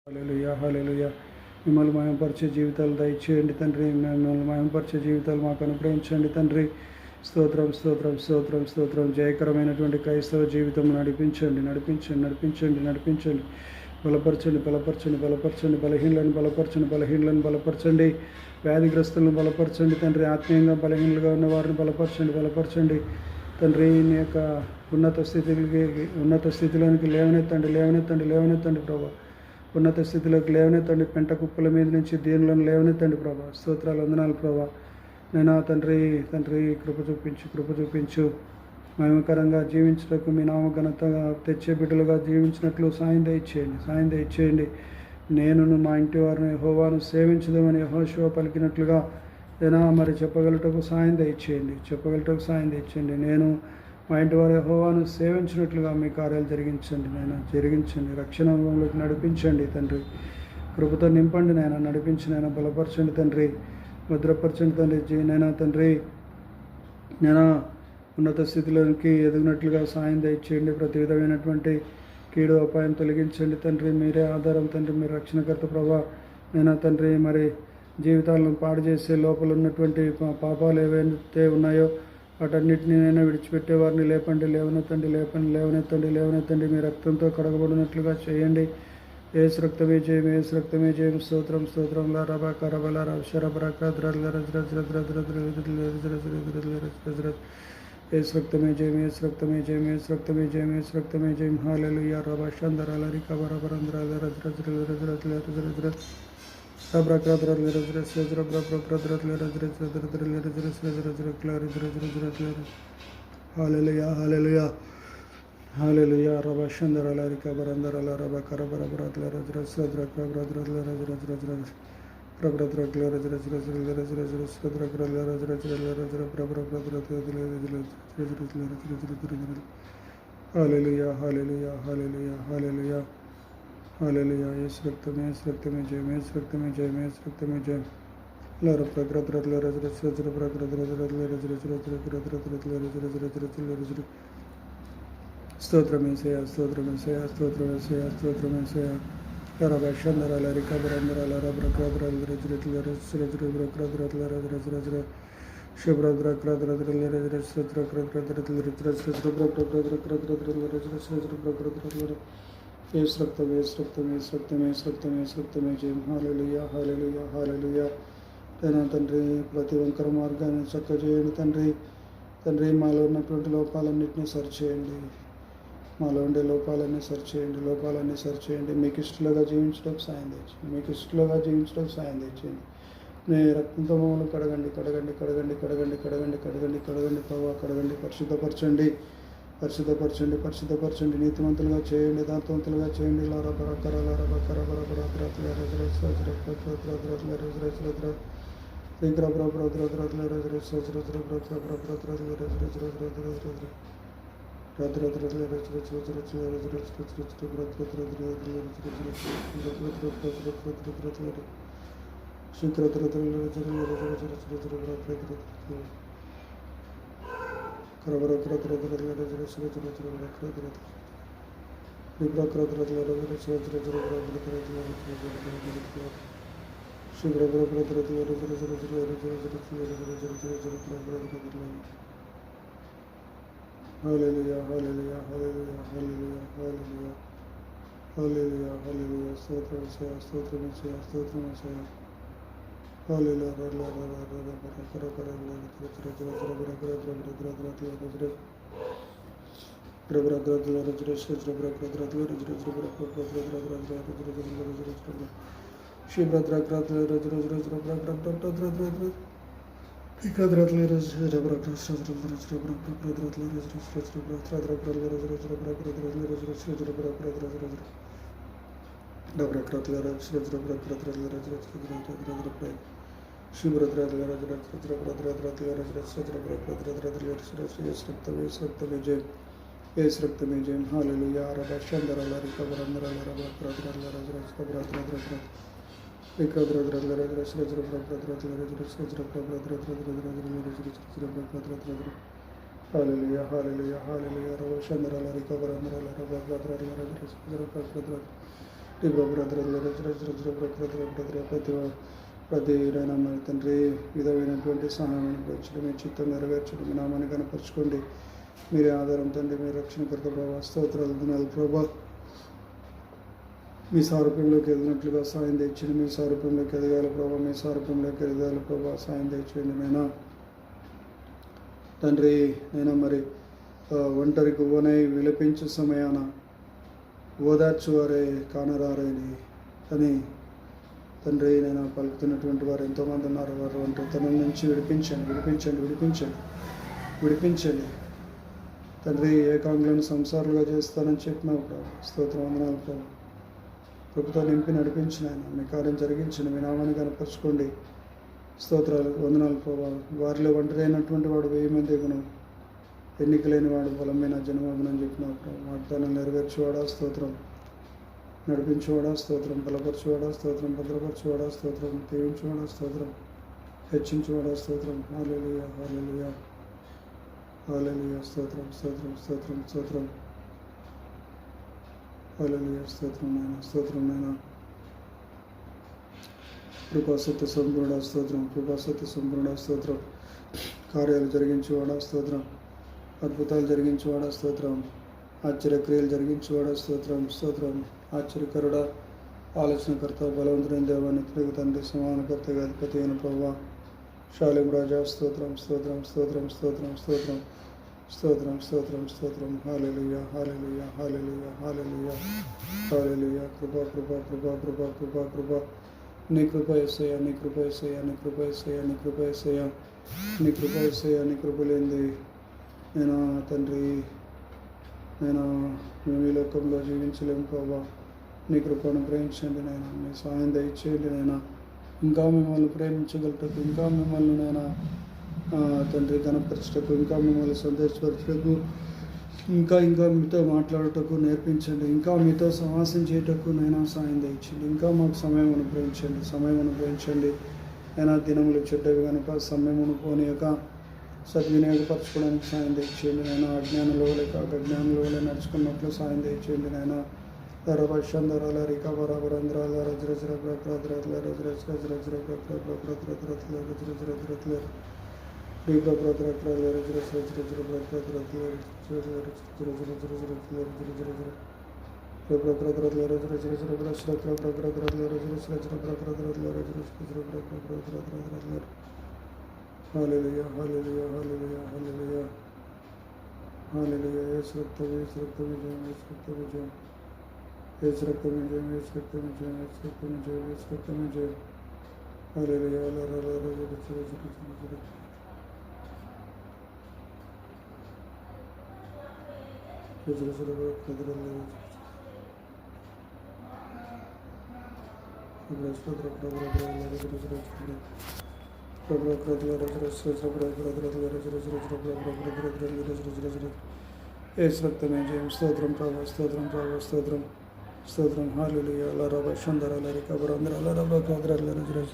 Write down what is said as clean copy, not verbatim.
హల్లెలూయా హల్లెలూయా. మిమ్మల్ని మహిమపరిచే జీవితాలు దయచేయండి తండ్రి. మిమ్మల్ని మహిమపరిచే జీవితాలు మాకు అనుగ్రహించండి తండ్రి. స్తోత్రం స్తోత్రం స్తోత్రం స్తోత్రం. జయకరమైనటువంటి క్రైస్తవ జీవితం నడిపించండి నడిపించండి నడిపించండి నడిపించండి. బలపరచండి బలపరచండి బలపరచండి. బలహీనలను బలపరచండి బలహీనలను బలపరచండి. వ్యాధిగ్రస్తులను బలపరచండి తండ్రి. ఆత్మీయంగా బలహీనలుగా ఉన్న వారిని బలపరచండి బలపరచండి తండ్రి. నీ యొక్క ఉన్నత స్థితిలోనికి లేవనెత్తండి లేవనెత్తండి లేవనెత్తండి ప్రభా. ఉన్నత స్థితిలోకి లేవనెత్తండి. పెంట కుప్పల మీద నుంచి దీనులను లేవనెత్తండి ప్రభా. స్తోత్రాలు వందనాలు ప్రభా. నేను తండ్రి తండ్రి కృప చూపించు. మహిమకరంగా జీవించటకు మీ నామ ఘనత తెచ్చే బిడ్డలుగా జీవించినట్లు సాయం దయచేయండి. నేను మా ఇంటి వారిని యెహోవాను సేవించదమని యెహోషువ పలికినట్లుగా మరి చెప్పగలటకు సాయం దయచేయండి. నేను మా ఇంటి వారి యెహోవాను సేవించినట్లుగా మీ కార్యాలు జరిగించండి. రక్షణ అనుభవంలోకి నడిపించండి తండ్రి. కృపతో నింపండి నడిపించి బలపరచండి తండ్రి. భద్రపరచండి తండ్రి. ఉన్నత స్థితిలోకి ఎదిగినట్లుగా సాయం దయచేయండి. ప్రతి విధమైనటువంటి కీడు అపాయం తొలగించండి తండ్రి. మీరే ఆధారం తండ్రి. మీరు రక్షణకర్త ప్రభా. తండ్రి మరి జీవితాలను పాడు చేసే లోపల ఉన్నటువంటి పాపాలు ఏవైతే ఉన్నాయో వాటన్నిటిని విడిచిపెట్టే వారిని లేవనెత్తండి. మీ రక్తంతో కడగబడినట్లుగా చేయండి. ఏసు రక్తమే జయం. స్తోత్రం లారబా కరబల రవశరబరక ఏసు రక్తమే జయం. హల్లెలూయా. రబషందరలరి కబరబరంద్రాల హల్లెలూయా. రబషందరలరి కబరందరల రబ కరబరబరత్ల హల్లెలూయా. యేసు రక్తమే జయం. స్తోత్రమేసయ్యా. రబషందరలరి కబరందరల రబ ఏసు రక్తమే జయం. హల్లెలూయా. తండ్రి ప్రతి వంకర మార్గాన్ని చక్క చేయండి తండ్రి. మాలో ఉన్నటువంటి లోపాలన్నింటినీ సరిచేయండి. మాలో ఉండే లోపాలన్నీ సరిచేయండి. మీకు ఇష్టలుగా జీవించడానికి సాయం తెచ్చేయండి. మీ రక్తంతో మమ్మల్ని కడగండి ప్రభావ. కడగండి. పరిశుద్ధపరచండి. నీతిమంతులుగా చేయండి. దాంతవంతులుగా చేయండి. హల్లెలూయా. స్తోత్రమేసయ్యా. ఏసు రక్తమే జయం. హల్లెలూయా. రబషందరలరి కబరందరల రబ హల్లెలూయా. రబషందరలరి కబరందరల రబ ప్రతి నైనా మరి తండ్రి విధమైనటువంటి సహాయం అనుభవించడం మీ చిత్తం నెరవేర్చడం మీ నామాన్ని కనపరచుకోండి. మీరే ఆధారం తండ్రి, మీ రక్షణకర్త ప్రభావ. స్తోత్రాలు దినాలు ప్రభా. మీ సారూప్యంలోకి ఎదిగినట్లుగా సాయం తెచ్చింది. మీ సారూప్యంలోకి ఎదగాలి ప్రభావ. మీ సారూప్యంలోకి ఎదగాలి ప్రభావ. సాయం తెచ్చేయండి నైనా తండ్రి. నైనా మరి ఒంటరి గువ్వనై విలపించు సమయాన ఓదార్చువారే కానరారని అని తండ్రి నేను పలుకుతున్నటువంటి వారు ఎంతోమంది ఉన్నారు. వారు ఒంటరితనం నుంచి విడిపించండి తండ్రి. ఏకాంగులను సంసారులుగా చేస్తానని చెప్పినావు ప్రభావ. స్తోత్రం వందనాలు ప్రభావ. ప్రభుత్వం నింపి నడిపించిన ఆయన మీ కార్యం జరిగించండి. మీ నామాన్ని కనపరచుకోండి. స్తోత్రాలు వందనాలు ప్రభావ. వారిలో ఒంటరి అయినటువంటి వాడు 1000 మంది ఎగును, ఎన్నికలేని వాడు బలమైన జన్మగునని చెప్పినావు ప్రభావ. వాగ్దానం నెరవేర్చేవాడా స్తోత్రం, నడిపించేవాడా స్తోత్రం, బలపరచేవాడా స్తోత్రం, భద్రపరచేవాడా స్తోత్రం, దీవించేవాడా స్తోత్రం, హెచ్చించేవాడా స్తోత్రం. హల్లెలూయా హల్లెలూయా హల్లెలూయా. స్తోత్రం స్తోత్రం స్తోత్రం స్తోత్రం. హల్లెలూయా. స్తోత్రం నాయన, స్తోత్రం నాయన. కృపాసత్య సంపూర్ణ స్తోత్రం, కృపాసత్య సంపూర్ణ స్తోత్రం. కార్యాలు జరిగించేవాడా స్తోత్రం, అద్భుతాలు జరిగించేవాడా స్తోత్రం, ఆశ్చర్యక్రియలు జరిగించేవాడా స్తోత్రం. స్తోత్రం. ఆశ్చర్యకరుడ, ఆలోచనకర్త, బలవంతుడైన దేవాన్ని తిరుగు తండ్రి, సమానకర్తగా అధిపతి అయిన ప్రభావ. శాలిం రాజా స్తోత్రం స్తోత్రం స్తోత్రం స్తోత్రం స్తోత్రం స్తోత్రం స్తోత్రం స్తోత్రం. హల్లెలూయా హల్లెలూయా హల్లెలూయా హల్లెలూయా హల్లెలూయా. కృపా కృపా కృపా కృపా కృపా కృపా. నీ కృప యేసయ్యా, నీ కృప యేసయ్యా, నీ కృప యేసయ్యా, నీ కృప యేసయ్యా, నీ కృప యేసయ్యా. నీ కృప లేనిది నేను తండ్రి నేను మేము ఈ లోకంలో జీవించలేము ప్రభావ. నీ కృపను ప్రేమించండి నాయన, మీ సహాయం దయచేయండి నాయన. ఇంకా మిమ్మల్ని ప్రేమించగలటకు, ఇంకా మిమ్మల్ని నేను తండ్రి కనపరచటకు, ఇంకా మిమ్మల్ని సందేశపరచటకు, ఇంకా మీతో మాట్లాడటకు నేర్పించండి. ఇంకా మీతో సమాసం చేయటకు నైనా సాయం దయచండి. ఇంకా మాకు సమయం అనుగ్రహించండి అయినా దినములు చెడ్డవి కనుక సమయమును పోనీయక సద్వినియోగపరచుకోవడానికి సాయం దయచేయండి నాయన. అజ్ఞానంలో లేక అజ్ఞానంలో నడుచుకున్నట్లు సాయం దయచేయండి నాయన. రవశందరాల రికా బరాబరంధ్రాల రజరజర ప్రద్రద్రల రజరజ హల్లెలూయా హల్లెలూయా హల్లెలూయా హల్లెలూయా హల్లెలూయా. యేసు రక్త విజయం, యేసు రక్త విజయం, యేసు రక్త విజయం, యేసు రక్త విజయం, యేసు రక్త విజయం, యేసు రక్త విజయం. హల్లెలూయా యేసు రక్తమే జయం. స్తోత్రం ప్రభా, స్తోత్రం ప్రభా, స్తోత్రం స్తోత్రం. హల్లెలూయా. లరబ శందరాల రికా బరంధ్రాల రబ ప్రద్రల రజరజ